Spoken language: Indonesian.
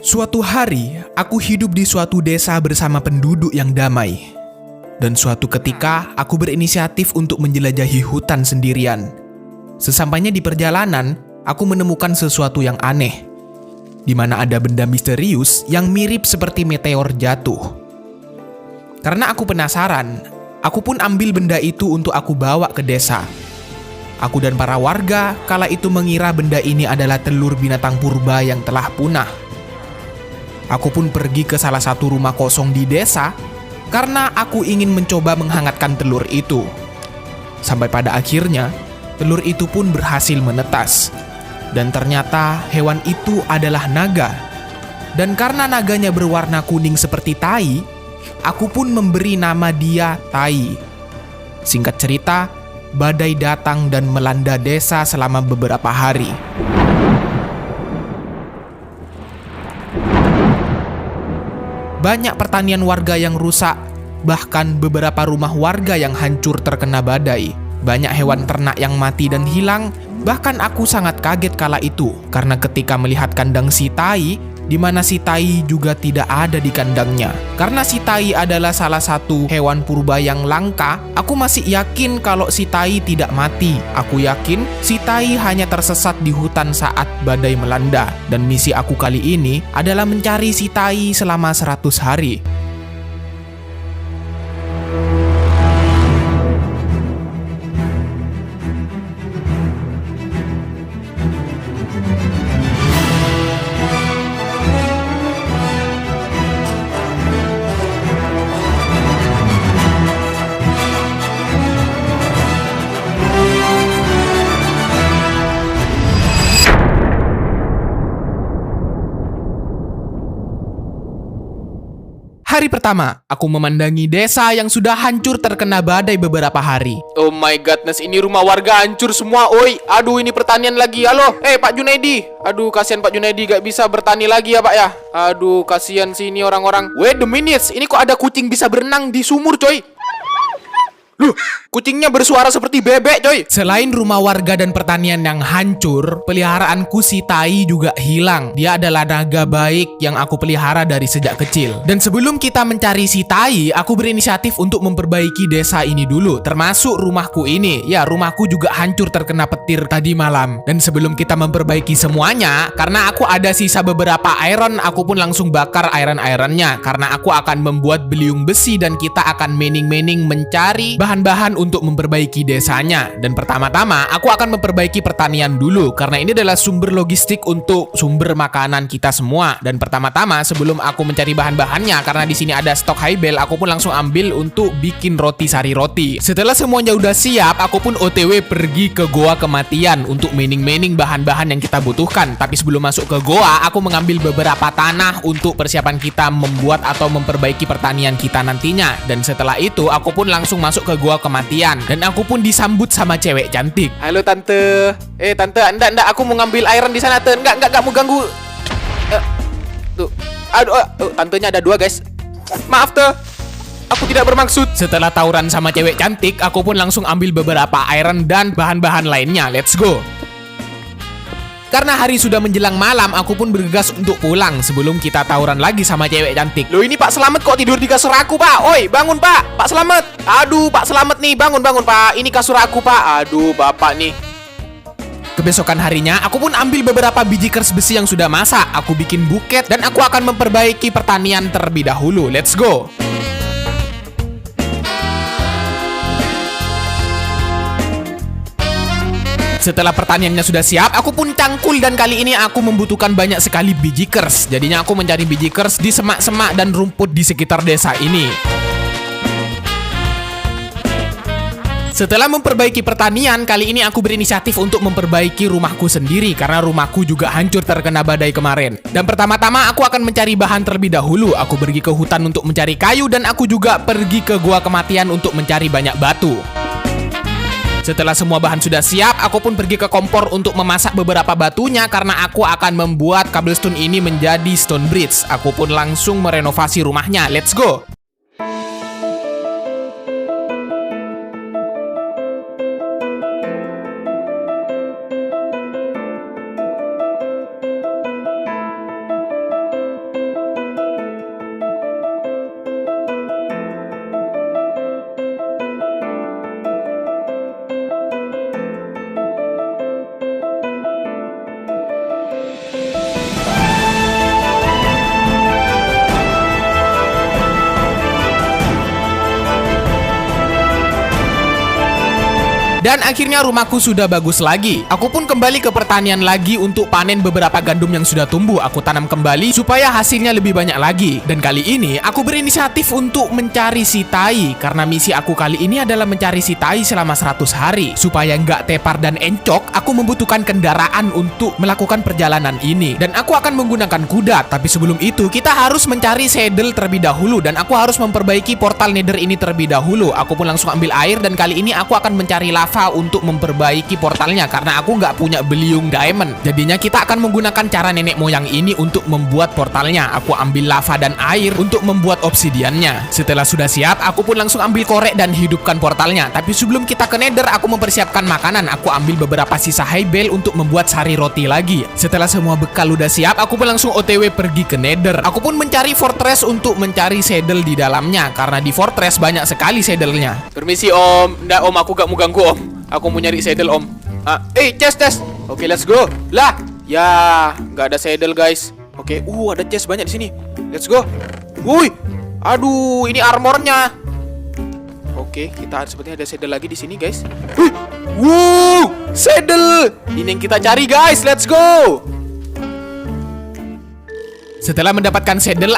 Suatu hari, aku hidup di suatu desa bersama penduduk yang damai. Dan suatu ketika, aku berinisiatif untuk menjelajahi hutan sendirian. Sesampainya di perjalanan, aku menemukan sesuatu yang aneh, di mana ada benda misterius yang mirip seperti meteor jatuh. Karena aku penasaran, aku pun ambil benda itu untuk aku bawa ke desa. Aku dan para warga kala itu mengira benda ini adalah telur binatang purba yang telah punah. Aku pun pergi ke salah satu rumah kosong di desa karena aku ingin mencoba menghangatkan telur itu. Sampai pada akhirnya, telur itu pun berhasil menetas. Dan ternyata hewan itu adalah naga. Dan karena naganya berwarna kuning seperti tai, aku pun memberi nama dia Tai. Singkat cerita, badai datang dan melanda desa selama beberapa hari. Banyak pertanian warga yang rusak, bahkan beberapa rumah warga yang hancur terkena badai. Banyak hewan ternak yang mati dan hilang, bahkan aku sangat kaget kala itu, karena ketika melihat kandang si Tai, di mana si Tai juga tidak ada di kandangnya. Karena si Tai adalah salah satu hewan purba yang langka, aku masih yakin kalau si Tai tidak mati. Aku yakin si Tai hanya tersesat di hutan saat badai melanda. Dan misi aku kali ini adalah mencari si Tai selama 100 hari. Hari pertama, aku memandangi desa yang sudah hancur terkena badai beberapa hari. Oh my godness, ini rumah warga hancur semua, oi. Aduh, ini pertanian lagi. Halo, Pak Junaidi. Aduh, kasihan Pak Junaidi gak bisa bertani lagi ya, Pak ya. Aduh, kasihan sini orang-orang. Wait a minute, ini kok ada kucing bisa berenang di sumur, coy. Loh, kucingnya bersuara seperti bebek, coy. Selain rumah warga dan pertanian yang hancur, peliharaanku si Tai juga hilang. Dia adalah naga baik yang aku pelihara dari sejak kecil. Dan sebelum kita mencari si Tai, aku berinisiatif untuk memperbaiki desa ini dulu, termasuk rumahku ini. Ya, rumahku juga hancur terkena petir tadi malam. Dan sebelum kita memperbaiki semuanya, karena aku ada sisa beberapa iron, aku pun langsung bakar iron-ironnya. Karena aku akan membuat beliung besi dan kita akan mening-mening mencari bahan-bahan untuk memperbaiki desanya. Dan pertama-tama aku akan memperbaiki pertanian dulu karena ini adalah sumber logistik untuk sumber makanan kita semua. Dan pertama-tama sebelum aku mencari bahan-bahannya, karena di sini ada stok high bale, aku pun langsung ambil untuk bikin roti sari roti. Setelah semuanya udah siap, aku pun OTW pergi ke goa kematian untuk mining-mining bahan-bahan yang kita butuhkan. Tapi sebelum masuk ke goa, aku mengambil beberapa tanah untuk persiapan kita membuat atau memperbaiki pertanian kita nantinya. Dan setelah itu aku pun langsung masuk ke gua kematian dan aku pun disambut sama cewek cantik. Halo tante. Tante, enggak, aku mau ngambil iron di sana, tante. Enggak mau ganggu. Tuh. Aduh, tantenya ada 2, guys. Maaf, teh. Aku tidak bermaksud. Setelah tawuran sama cewek cantik, aku pun langsung ambil beberapa iron dan bahan-bahan lainnya. Let's go. Karena hari sudah menjelang malam, aku pun bergegas untuk pulang sebelum kita tawuran lagi sama cewek cantik. Loh, ini Pak Slamet kok tidur di kasur aku, Pak? Oi, bangun, Pak. Pak Slamet. Aduh, Pak Slamet nih, bangun, Pak. Ini kasur aku, Pak. Aduh, Bapak nih. Kebesokan harinya, aku pun ambil beberapa biji kers besi yang sudah masak. Aku bikin buket dan aku akan memperbaiki pertanian terlebih dahulu. Let's go. Setelah pertaniannya sudah siap, aku pun cangkul dan kali ini aku membutuhkan banyak sekali biji kers. Jadinya aku mencari biji kers di semak-semak dan rumput di sekitar desa ini. Setelah memperbaiki pertanian, kali ini aku berinisiatif untuk memperbaiki rumahku sendiri karena rumahku juga hancur terkena badai kemarin. Dan pertama-tama aku akan mencari bahan terlebih dahulu. Aku pergi ke hutan untuk mencari kayu dan aku juga pergi ke gua kematian untuk mencari banyak batu. Setelah semua bahan sudah siap, aku pun pergi ke kompor untuk memasak beberapa batunya karena aku akan membuat cobblestone ini menjadi stone bridge. Aku pun langsung merenovasi rumahnya. Let's go! Dan akhirnya rumahku sudah bagus lagi. Aku pun kembali ke pertanian lagi untuk panen beberapa gandum yang sudah tumbuh. Aku tanam kembali supaya hasilnya lebih banyak lagi. Dan kali ini aku berinisiatif untuk mencari si Tai, karena misi aku kali ini adalah mencari si Tai selama 100 hari. Supaya nggak tepar dan encok, aku membutuhkan kendaraan untuk melakukan perjalanan ini. Dan aku akan menggunakan kuda. Tapi sebelum itu kita harus mencari saddle terlebih dahulu. Dan aku harus memperbaiki portal nether ini terlebih dahulu. Aku pun langsung ambil air, dan kali ini aku akan mencari lava untuk memperbaiki portalnya, karena aku nggak punya beliung diamond. Jadinya kita akan menggunakan cara nenek moyang ini untuk membuat portalnya. Aku ambil lava dan air untuk membuat obsidiannya. Setelah sudah siap, aku pun langsung ambil korek dan hidupkan portalnya. Tapi sebelum kita ke nether, aku mempersiapkan makanan. Aku ambil beberapa sisa hay bale untuk membuat sari roti lagi. Setelah semua bekal udah siap, aku pun langsung OTW pergi ke nether. Aku pun mencari fortress untuk mencari saddle di dalamnya, karena di fortress banyak sekali saddle-nya. Permisi om. Nggak om, aku gak mau ganggu om. Aku mau nyari saddle om. Chest. Oke, let's go. Lah, ya nggak ada saddle guys. Oke, ada chest banyak di sini. Let's go. Wuih, aduh, ini armornya. Oke, kita sepertinya ada saddle lagi di sini guys. Saddle. Ini yang kita cari guys. Let's go. Setelah mendapatkan saddle,